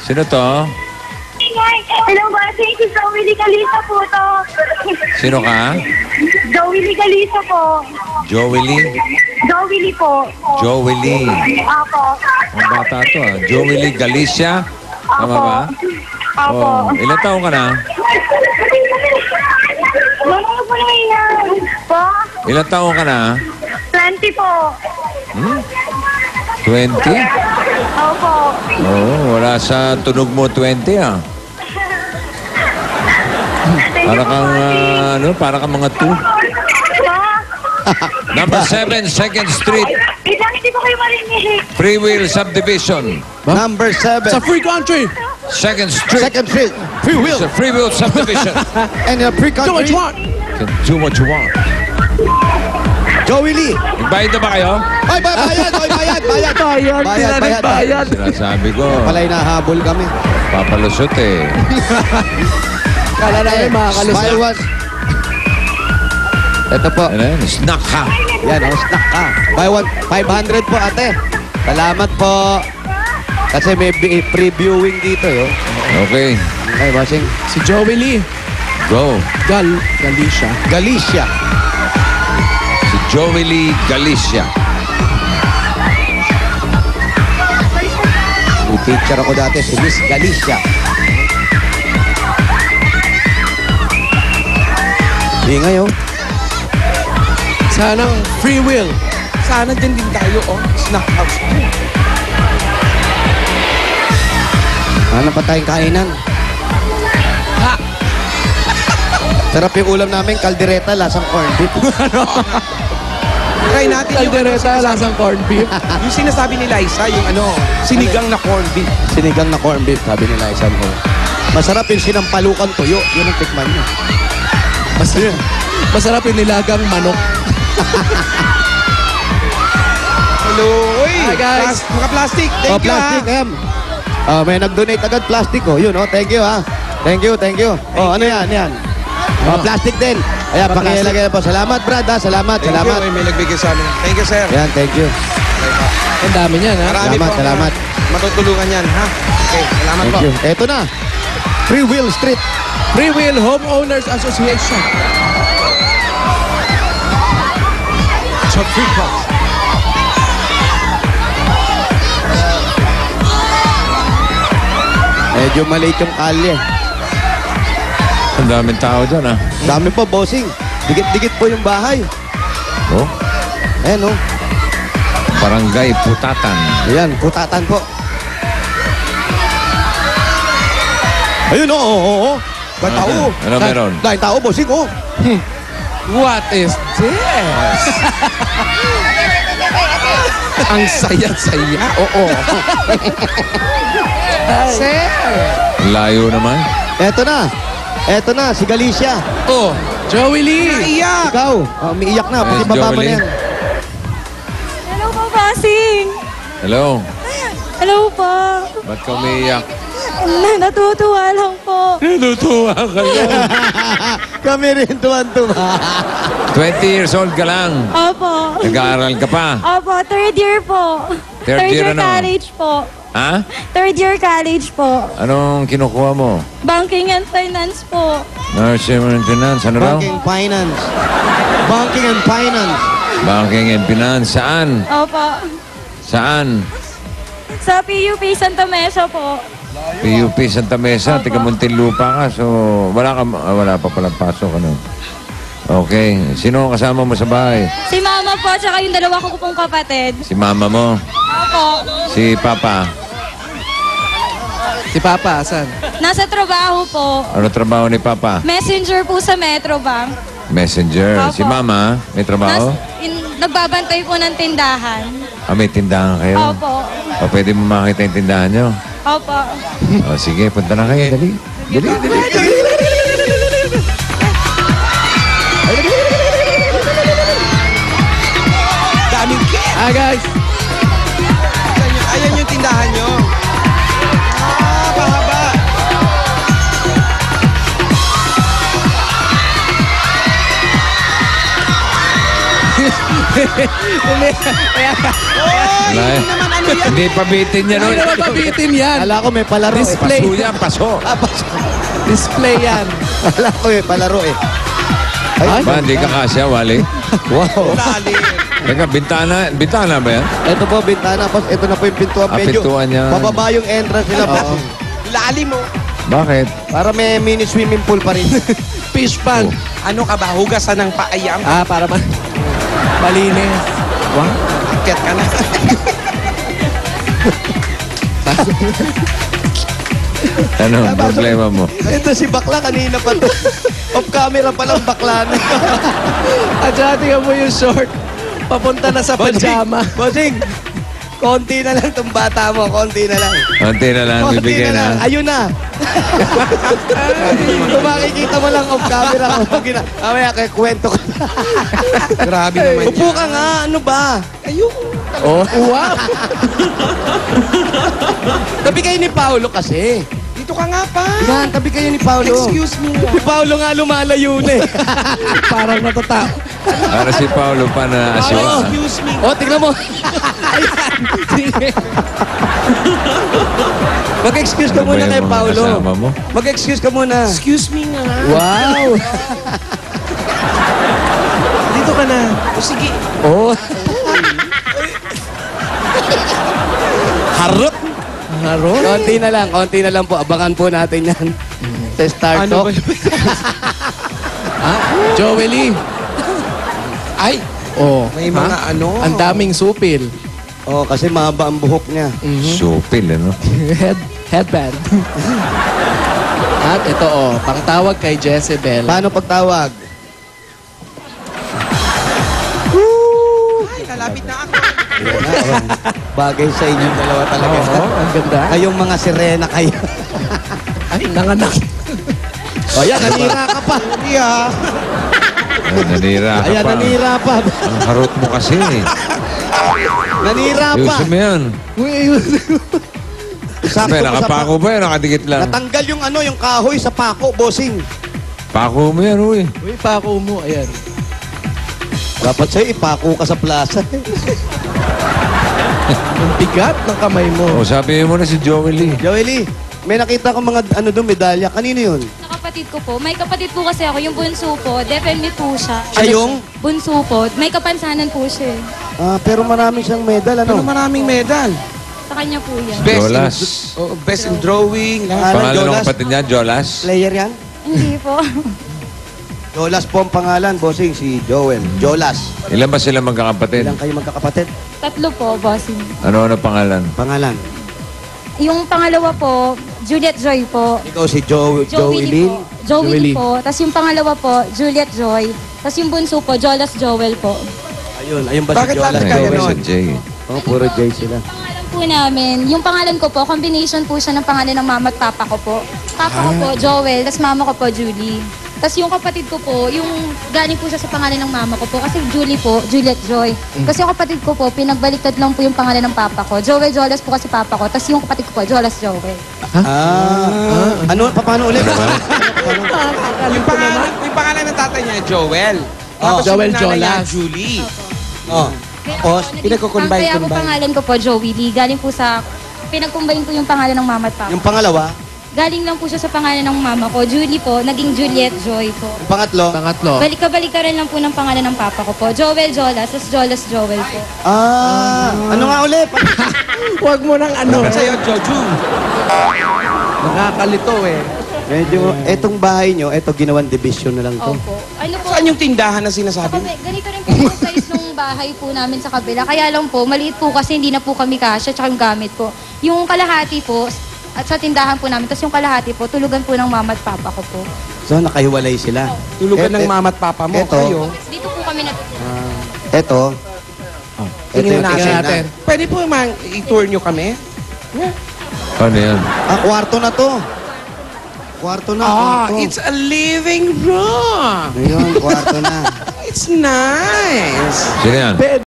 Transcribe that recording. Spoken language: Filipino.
Sino to? Hello, bossing. Si Joey Ligalisa po to. Sino ka? Joey Ligalisa po. Joey Lee? Joey Lee po. Joey Lee. Apo. Ang bata to ah. Joey Lee Galicia? Tama Apo. ba? Apo. Oh, ilang taon ka na? Ano po na yan? Po? Ilang taon ka na? 20 po. 20? Opo. Oo, wala sa tunog mo 20 ah. Thank Para you po, kang, bossing. para kang mga 2. Po? Number 7, 2nd Street, Wait lang, hindi ko kayo marinig. Free Will Subdivision. Number 7. Sa free country. 2nd Street, Second Street. Free will. it's a Free Will Subdivision. And a free Do what country. you want. You can do what you want. Joey Lee. Nagbayad na ba kayo? Ay, bayad. Ay, bayad. Bayad, sila nagbayad. Sinasabi ko, Pala'y nahabol kami. papalusot eh. Kala namin makakalusot. Buy one. Ito po. Ano yan? Snack ha. Yan, snack ka. Buy one. 500 po, ate. Salamat po. Kasi may previewing dito, yo. Okay, Ay, bossing. Si Joey Lee. go. Galicia. Galicia. Si Joey Lee Galicia. May teacher ako dati, si Miss Galicia. Ingay, oh. Sanang free will. Sana dyan din tayo, oh. Snack house. Ano pa tayong kainan? Ha! Sarap yung ulam namin, kaldereta, lasang corned beef. Try natin yung Caldereta, lasang corned beef. yung sinasabi ni Liza, yung sinigang na corned beef. Sinigang na corned beef, sabi nila isang ko. Masarap yung sinampalukan tuyo. Yun ang tikman nyo. Masarap yung nilagang manok. Hello, uy! Hi, guys. Mga plastic, thank you Plastic, ha. may nag-donate agad plastic, oh. Yun, oh. Thank you, ha. Thank you. Oh, ano yan? Plastic din. Ayan, pakilagay na po. Salamat, Brad, ha. Salamat. Thank you, may nagbigay sa amin. Thank you, sir. Yan, thank you. Ang dami niyan, ha? Marami Salamat. matutulungan yan, ha? Okay, salamat Thank po. you. Eto na. Free Will Street. Free Will Homeowners Association. Sa free pass. Medyo maliit yung kalye. Ang daming tao dyan ah. Dami po, bossing. Dikit-dikit po yung bahay. Oh, Ayan, oh. Barangay Putatan. Ayan, putatan po. Ayun, oh. Tao. Ano meron? Dahil tao, bossing, oh. What is this? Ang saya-saya. Oo. Sir. Layo naman. Eto na, si Galicia. Oh, Joey Lee. Naiyak! Ikaw, umiiyak na. Pati Yes, baba mo Joey. na yan. Hello po, bossing. Hello. Hello po. Ba't ka umiiyak? Natutuwa lang po. Natutuwa ka lang. Kami rin tuwan-tuwa. 20 years old ka lang. Opo. Nag-aaral ka pa. Opo, third year po. Third year ano? college po. Ha? Third year college po. Anong kinukuha mo? Banking and finance po. Nursing and Finance. Ano raw? Banking Finance. Banking and Finance. Banking and Finance. Saan? Opo. Saan? Sa PUP Santa Mesa po. PUP Santa Mesa. Opo. Tiga Muntinlupa ka. So, wala pa palang pasok. Ano? Okay. Sino ang kasama mo sa bahay? Si mama po, tsaka yung dalawa ko pong kapatid. Si mama mo? Opo. Si papa? Si Papa, asan? Nasa trabaho po. Ano trabaho ni papa? Messenger po sa Metrobank. Messenger. Opo. Si mama? May trabaho? Nagbabantay po ng tindahan. May tindahan kayo? Opo. O, pwede mo makita yung tindahan nyo? Opo. O, sige, punta na kayo. Dali. Daming kit! Hi, guys. Ayan yung tindahan nyo. Pahaba. Wala eh. naman ano yan. Hindi pabitin yan. Hindi naman pabitin yan. Ala ko may palaro eh. Display. Paso yan, paso. Display yan. Ala ko may palaro eh. Ay, Ba, hindi ka kasya, Wally? wow. Lalim. Teka, bintana ba yan? Ito po, bintana. Boss, ito na po yung pintuan. Ah, Medyo pintuan yan. Pababa yung entrance nila. boss. Lalim mo. Bakit? Para may mini swimming pool pa rin. Fish pan. Ano ka ba? Hugasan ng paayam? Para malinis. Wow. Akyat ka na. Ano ang problema mo? Ito si Bakla kanina pa to. Off camera pa lang bakla na. At saka tingnan mo yung short. Papunta na sa pajama. Bossing, konti na lang itong bata mo. Konti na lang. Konti na lang, Konti bibigyan na lang. na. Ayun na. Kung makikita mo lang off camera ko. Mamaya kaya kwento ko. Grabe naman Upo ka nga. Ano ba? Ayoko. Oh, wow. Tabi kayo ni Paolo kasi. Dito ka nga pa. Yan, tabi kayo ni Paolo. Excuse me. Si Paolo nga lumalayo na eh. Parang natata. Para si Paulo pa na aswa. Excuse me. Oh, tignan mo. Mag-excuse ka muna Ano ba kay yung mga Paolo. kasama mo? Mag-excuse ka muna. Excuse me nga. Wow. Dito ka na. O sige. Oh. Harap. Haron? Konti na lang po. Abangan po natin yan. Sa start Ano ba? talk. Joely. Ay, Oh. may mga ano. Ang daming supil. Oh, kasi mahaba ang buhok niya. Supil, ano? Headband. At ito pangtawag kay Jezebel. Paano pagtawag? Ay, lalapit na ako. Bagay sa inyong dalawa talaga. Oo, ang ganda. Kayong mga sirena kayo. Ay, nanganak. O yan, nanira ka pa. Yeah. Ay, nanira ka Ayan, pa. nanira pa. Ang harot mo kasi. Nanira pa. Ayusin mo yan. Sakto Ba, pa sa nakapako ba yan? Nakadikit lang. Natanggal yung yung kahoy sa pako, bossing. Pako mo yan, uy. Uy, pako mo. Ayan. Dapat sa'yo, ipako ka sa plaza. Ang bigat ng kamay mo. O, sabi mo na si Joey Lee. Joely, may nakita ko mga doon, medalya. Kanino yun? Sa kapatid ko po. May kapatid po kasi ako, yung bunso po. Defend po siya. Siya yung? Bunso po. May kapansanan po siya. Pero marami siyang medal, Pero ano? maraming medal. Sa kanya po yan. Jolas. Best in drawing. Lahat. Ano, Pangalan ng Jolas? kapatid niya, Jolas. Player yan? Hindi po. Jolas po ang pangalan, bossing, si Joel. Jolas. Ilan ba sila magkakapatid? Ilang kayo magkakapatid? Tatlo po, bossing. Ano pangalan? Pangalan? Yung pangalawa po, Juliet Joy po. Ikaw si Joey Lee po. Joey Joey Lee po. Tapos yung pangalawa po, Juliet Joy. Tapos yung bunso po, Jolas Joel po. Ayun ba Bakit si Jolas? bakit kaya Joey nun? sa Jay. Oh, puro J sila. Pangalan po namin, yung pangalan ko po, combination po siya ng pangalan ng mama at papa ko po. Papa ko po, Joel, tapos mama ko po, Julie. Tapos yung kapatid ko po, yung galing po siya sa pangalan ng mama ko po, kasi Julie po, Juliet Joy. Kasi yung kapatid ko po, pinagbaliktad lang po yung pangalan ng papa ko. Joel Jolas po kasi papa ko, tapos yung kapatid ko po, Jolas Joel. Ano? Paano ulit? Yung pangalan ng tatay niya, Joel. Oh, Tapos Joel yung nanay niya, Jolas. Julie. Oh. Oh, pinagko-combine. Kaya po pangalan ko po, Joey Lee. Galing po sa, pinag-combine po yung pangalan ng mama at papa. Yung pangalawa? Galing lang po siya sa pangalan ng mama ko. Julie po, naging Juliet Joy po. Yung pangatlo? Pangatlo. Balik-balik lang po ng pangalan ng papa ko po. Joel Jolas, tapos Jolas Joel po. Ano nga ulit? Huwag mo nang ano. Sa'yo, Joju. Nakakalito eh. Medyo, etong bahay nyo, eto ginawan division na lang to. Opo. Ano po? Saan yung tindahan na sinasabi? Kasi ganito rin po yung size ng bahay po namin sa kabila. Kaya lang po, maliit po kasi hindi na po kami kasya, tsaka yung gamit po. Yung kalahati po, at sa tindahan po namin, tapos yung kalahati po, tulugan po ng mama at papa ko po. So, nakahiwalay sila. Tulugan ng mama at papa mo. Eto. Kayo. Dito po kami natutulog. Eto. Tingnan yung natin. natin. Pwede po i-tour nyo kami? Ano yan? Kwarto na to. Kwarto na, kwarto. It's a living room. Ayun, kwarto na. It's nice. Sino yan?